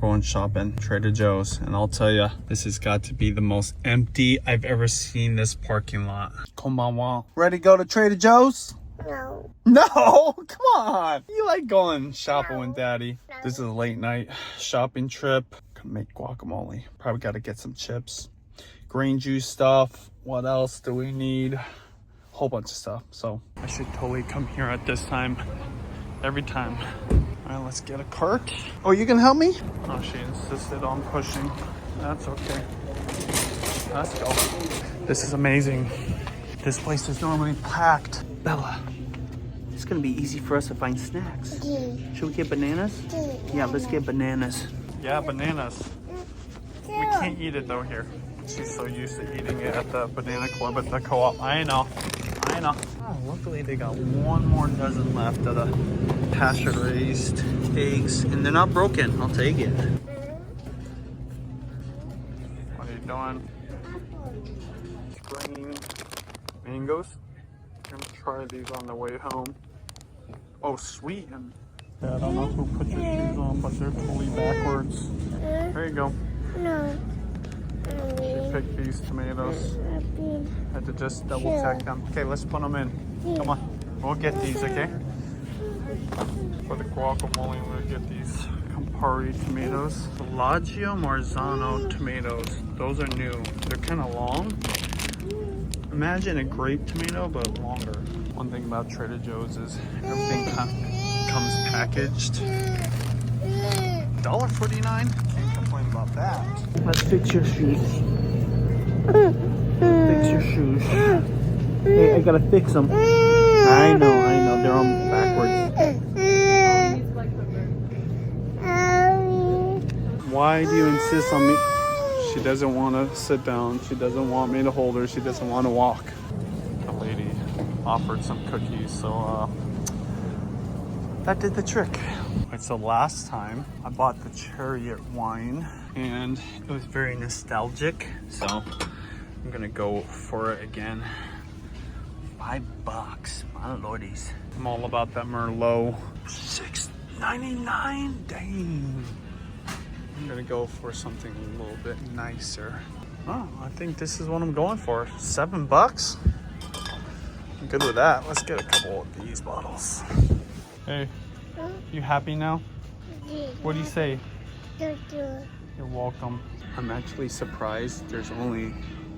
going shopping, Trader Joe's, and I'll tell you, this has got to be the most empty I've ever seen this parking lot. Konbanwa. Ready to go to Trader Joe's? No. No, come on. You like going shopping with Daddy. This is a late night shopping trip. Gonna make guacamole. Probably got to get some chips, green juice stuff. What else do we need? Whole bunch of stuff. So I should totally come here at this time every time. All right, let's get a cart. Oh, you can help me? Oh, she insisted on pushing. That's okay. Let's go. This is amazing. This place is normally packed. Bella, it's gonna be easy for us to find snacks. Should we get bananas? Yeah, let's get bananas. Yeah, bananas. We can't eat it though here. She's so used to eating it at the banana club at the co-op. I know. Oh, luckily they got one more dozen left of the pasture-raised eggs, and they're not broken. I'll take it. What are you doing? Green mangoes. I'm gonna try these on the way home. Oh, sweet. Yeah, I don't know who put your shoes on, but they're totally backwards. There you go. No. You picked these tomatoes. Had to just double check them. Okay, let's put them in. Come on. We'll get these, okay? For the guacamole, we'll get these Campari tomatoes. Bellagio Marzano tomatoes. Those are new. They're kind of long. Imagine a grape tomato, but longer. One thing about Trader Joe's is everything comes packaged. $1.49? Can't complain about that. Let's fix your shoes. Fix your shoes. Hey, I gotta fix them. I know. They're on backwards. Why do you insist on me? She doesn't want to sit down. She doesn't want me to hold her. She doesn't want to walk. The lady offered some cookies, so that did the trick. It's the last time I bought the Chariot wine, and it was very nostalgic, so I'm gonna go for it again. $5, my lordies. I'm all about that Merlot. $6.99, dang. I'm gonna go for something a little bit nicer. Oh, I think this is what I'm going for. $7? I'm good with that. Let's get a couple of these bottles. Hey, you happy now? What do you say? You're welcome. I'm actually surprised there's only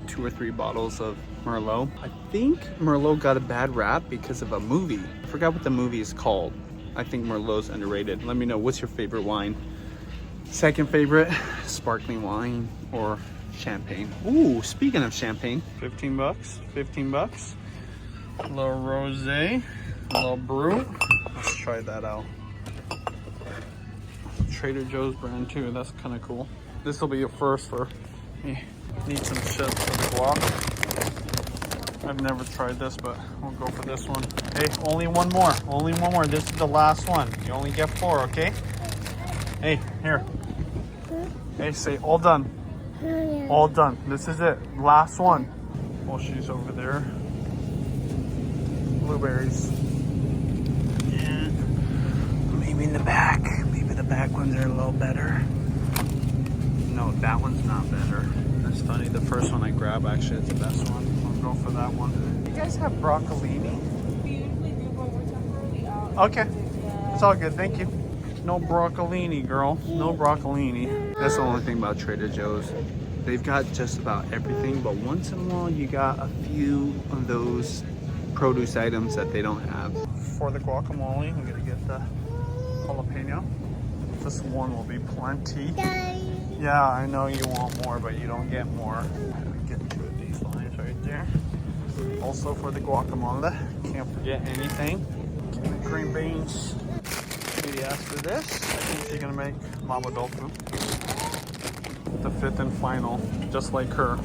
2 or 3 bottles of Merlot. I think Merlot got a bad rap because of a movie. I forgot what the movie is called. I think Merlot's underrated. Let me know, what's your favorite wine? Second favorite, sparkling wine or champagne. Ooh, speaking of champagne, $15, $15. A little rosé, a little brut. Let's try that out. Trader Joe's brand too, that's kind of cool. This will be a first for me. Need some chips for the guac. I've never tried this, but we'll go for this one. Hey, only one more. This is the last one. You only get 4, okay? Hey, here. Hey, say all done. All done. This is it. Last one. Well, she's over there. Blueberries. Yeah. Maybe in the back. Maybe the back ones are a little better. No, that one's not better. That's funny. The first one I grabbed actually is the best one. I'll go for that one. You guys have broccolini? We usually do, but we're temporarily out. Okay. It's all good. Thank you. No broccolini, girl. No broccolini. That's the only thing about Trader Joe's. They've got just about everything, but once in a while you got a few of those produce items that they don't have. For the guacamole, I'm gonna get the jalapeno. This one will be plenty. Yeah, I know you want more, but you don't get more. Let me get 2 of these lines right there. Also for the guacamole, can't forget anything. Green beans. Maybe after this, I think she's gonna make mama tofu. The 5th and final, just like her.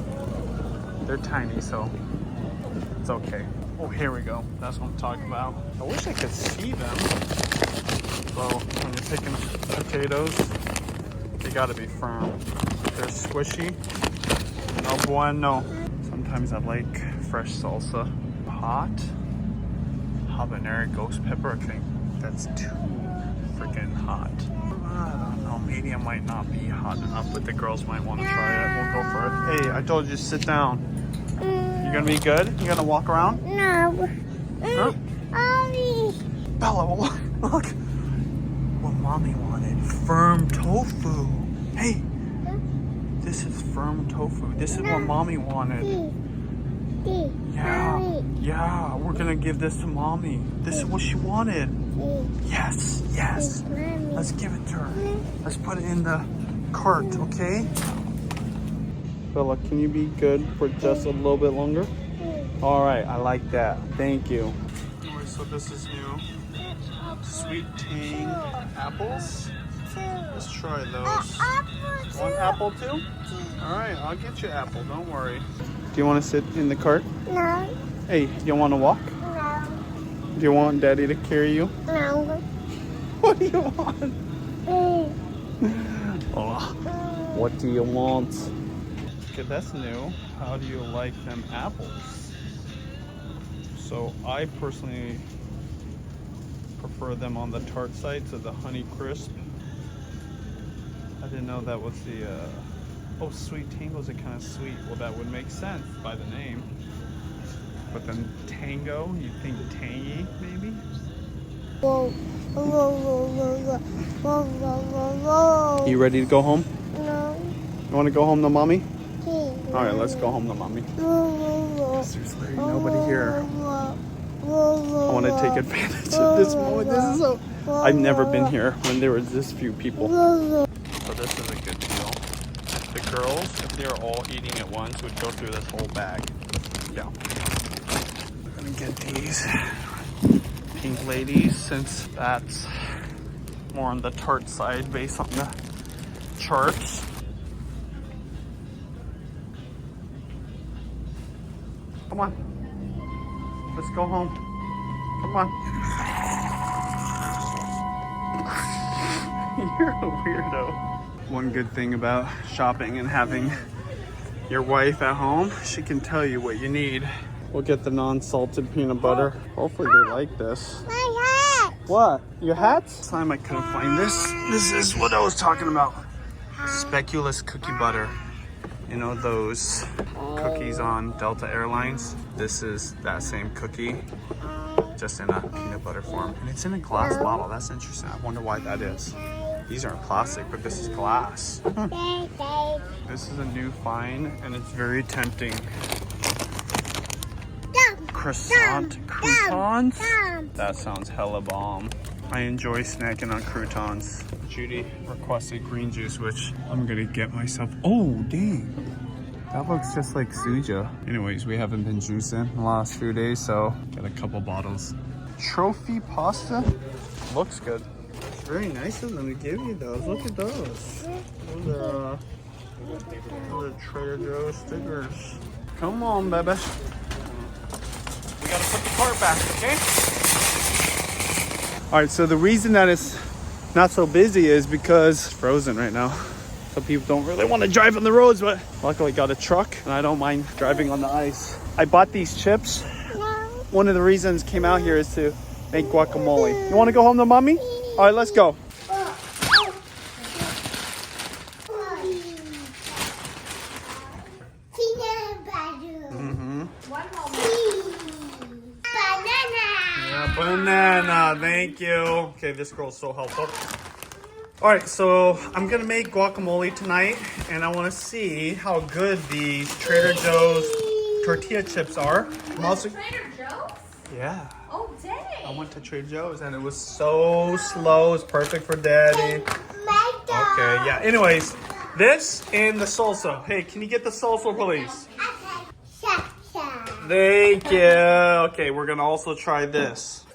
They're tiny, so it's okay. Oh, here we go. That's what I'm talking about. I wish I could see them. So when you're picking potatoes, they gotta be firm. If they're squishy, no bueno. Sometimes I like fresh salsa. Hot habanero ghost pepper. I think that's too freaking hot. I don't know. Medium might not be hot enough, but the girls might want to try it. We'll go for it. Hey, I told you to sit down. You gonna be good? You gonna walk around? No. Huh? Mommy. Bella, look. What mommy wanted. Firm tofu. Hey, this is firm tofu. This is what mommy wanted. Yeah, yeah, we're gonna give this to mommy. This is what she wanted. Yes, yes. Let's give it to her. Let's put it in the cart, okay? Bella, can you be good for just a little bit longer? All right, I like that. Thank you. Alright, so this is new. Sweet tang apples. Let's try those. One apple too? All right, I'll get you apple. Don't worry. Do you want to sit in the cart? No. Hey, do you want to walk? No. Do you want Daddy to carry you? No. What do you want? Oh, what do you want? Okay, that's new. How do you like them apples? So I personally prefer them on the tart side to the Honey Crisp. I didn't know that was the oh, Sweet Tango's are kind of sweet. Well, that would make sense by the name. But then Tango, you think tangy maybe? Whoa. Whoa, whoa, whoa, whoa, whoa, whoa, whoa. You ready to go home? No. You want to go home to mommy? All Alright, let's go home to mommy. There's literally nobody here. I want to take advantage of this moment. This is so... I've never been here when there was this few people. So this is a good deal. The girls, if they were all eating at once, would go through this whole bag. Yeah. I'm gonna get these pink ladies since that's more on the tart side based on the charts. Come on. Let's go home. Come on. You're a weirdo. One good thing about shopping and having your wife at home, she can tell you what you need. We'll get the non-salted peanut butter. Hopefully they like this. My hat. What? Your hats? Last time I couldn't find this. This is what I was talking about. Speculoos cookie butter. You know those cookies on Delta Airlines? This is that same cookie, just in a peanut butter form. And it's in a glass bottle. That's interesting. I wonder why that is. These aren't plastic, but this is glass. This is a new find, and it's very tempting. Croissant croutons? That sounds hella bomb. I enjoy snacking on croutons. Judy requested green juice, which I'm gonna get myself. Oh, dang. That looks just like Suja. Anyways, we haven't been juicing the last few days, so get a couple bottles. Trophy pasta? Looks good. It's very nice of them to give you those. Look at those. Those are Trader Joe's stickers. Come on, baby. We gotta put the cart back, okay? All right, so the reason that it's not so busy is because it's frozen right now. Some people don't really want to drive on the roads, but luckily got a truck and I don't mind driving on the ice. I bought these chips. One of the reasons came out here is to make guacamole. You want to go home to mommy? All right, let's go. Banana, thank you. Okay, this girl's so helpful. All right, so I'm gonna make guacamole tonight, and I want to see how good these Trader Joe's tortilla chips are. I'm also Trader Joe's? yeah. Oh, dang. I went to Trader Joe's and it was so slow. It's perfect for Daddy. Okay, yeah. Anyways, this and the salsa. Hey, can you get the salsa, please? Thank you. Okay, we're gonna also try this.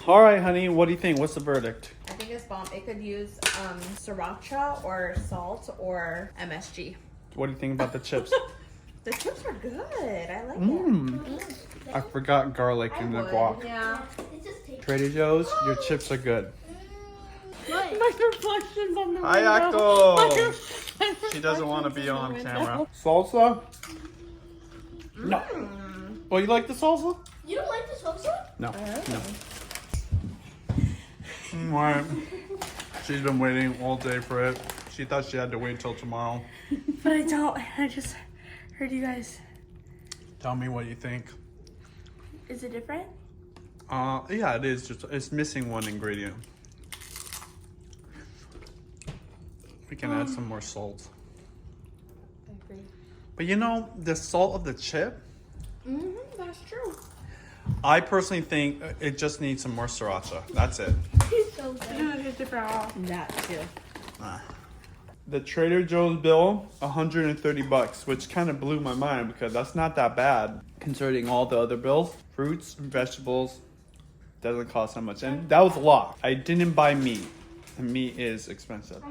All right, honey. What do you think? What's the verdict? I think it's bomb. It could use sriracha or salt or MSG. What do you think about the chips? The chips are good. I like Mmm. I forgot garlic it. in the guac. Yeah. Trader Joe's, your chips are good. My reflections on the Hi, window. Akto. She doesn't want to be on camera. Salsa? No. Oh, you like the salsa? You don't like the salsa? No. No. Alright. She's been waiting all day for it. She thought she had to wait till tomorrow. But I don't. I just heard you guys. Tell me what you think. Is it different? Yeah, it is. Just it's missing one ingredient. We can add some more salt. I agree. But you know, the salt of the chip, That's true. I personally think it just needs some more sriracha. That's it. So good. It's different. That too. The Trader Joe's bill, $130, which kind of blew my mind because that's not that bad considering all the other bills. Fruits and vegetables doesn't cost that much, and that was a lot. I didn't buy meat, and meat is expensive.